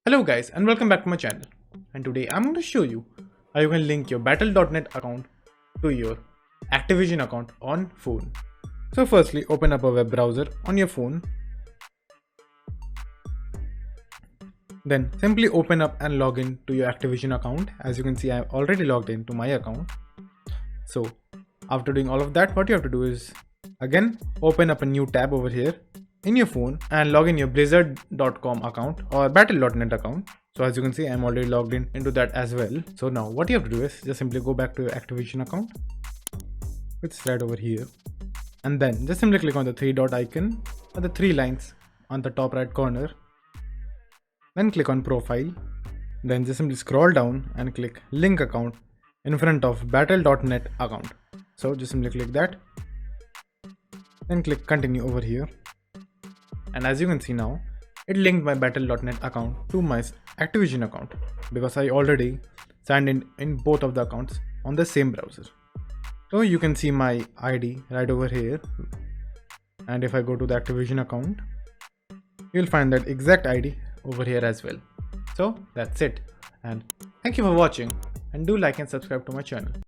Hello guys and welcome back to my channel, and today I'm going to show you how you can link your Battle.net account to your Activision account on phone. So firstly, open up a web browser on your phone. Then simply open up and log in to your Activision account. As you can see, I've already logged in to my account. So after doing all of that, what you have to do is again open up a new tab over here in your phone and log in your blizzard.com account or battle.net account. So as you can see, I'm already logged in into that as well. So now what you have to do is just simply go back to your Activision account, which is right over here, and then just simply click on the three dot icon or the three lines on the top right corner. Then click on profile, then just simply scroll down and click link account in front of battle.net account. So just simply click that, then click continue over here. And as you can see now, it linked my battle.net account to my Activision account because I already signed in both of the accounts on the same browser. So you can see my ID right over here, and if I go to the Activision account, you'll find that exact ID over here as well. So that's it, and thank you for watching, and do like and subscribe to my channel.